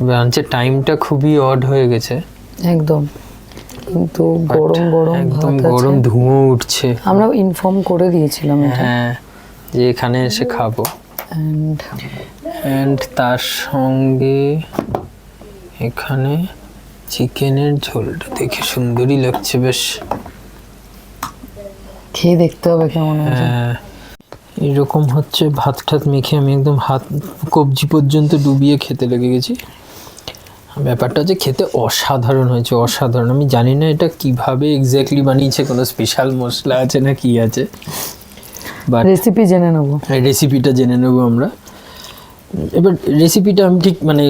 লাঞ্চের টাইমটা খুবই অড হয়ে গেছে একদম, কিন্তু গরম গরম একদম ভাত গরম আছে। ধুঁয়ো উঠছে। আমরা ইনফর্ম করে দিয়েছিলাম এটা। হ্যাঁ, যে এখানে এসে খাবো। অ্যান্ড অ্যান্ড তার সঙ্গে এখানে চিকেনের ঝোলটা দেখে সুন্দরই লাগছে বেশ। খেয়ে দেখতে হবে কেমন আছে। হ্যাঁ, এরকম হচ্ছে ভাত ঠাত মেখে আমি একদম হাত কবজি পর্যন্ত ডুবিয়ে খেতে লেগে গেছি। ব্যাপারটা যে খেতে অসাধারণ হয়েছে, অসাধারণ। আমি জানি না এটা কিভাবে এক্স্যাক্টলি বানিয়েছে, কোনো স্পেশাল মশলা আছে না কি আছে, বাট রেসিপি জেনে নেবো। রেসিপিটা জেনে নেবো আমরা। এবার রেসিপিটা আমি ঠিক মানে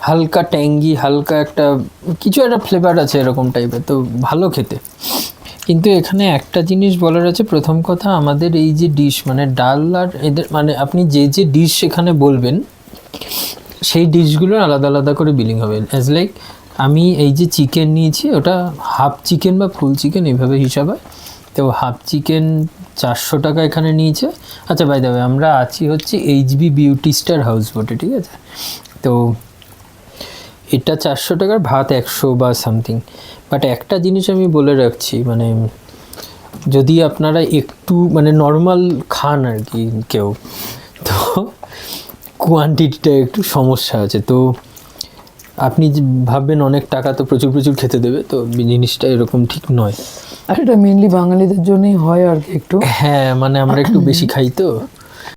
হালকা ট্যাঙ্গি, হালকা একটা কিছু একটা ফ্লেভার আছে এরকম টাইপের, তো ভালো খেতে। কিন্তু এখানে একটা জিনিস বলার আছে। প্রথম কথা, আমাদের এই যে ডিশ মানে ডাল আর এদের মানে আপনি যে যে ডিশ এখানে বলবেন সেই ডিশগুলোর আলাদা আলাদা করে বিলিং হবে। অ্যাজ লাইক আমি এই যে চিকেন নিয়েছি ওটা হাফ চিকেন বা ফুল চিকেন এইভাবে হিসাবে। তো হাফ চিকেন 400 টাকা এখানে নিয়েছে। আচ্ছা, বাই দ্য ওয়ে আমরা আছি হচ্ছে এইচবি বিউটি স্টার হাউস বোটে, ঠিক আছে? তো এটা 400 টাকার, ভাত 100 বা সামথিং। বাট একটা জিনিস আমি বলে রাখছি, মানে যদি আপনারা একটু মানে নর্মাল খান আর কি কেউ, তো কোয়ান্টিটিটা একটু সমস্যা আছে। তো আপনি যে ভাববেন অনেক টাকা তো প্রচুর প্রচুর খেতে দেবে, তো জিনিসটা এরকম ঠিক নয়। আর এটা মেনলি বাঙালিদের জন্যই হয় আর কি একটু। হ্যাঁ, মানে আমরা একটু বেশি খাই তো।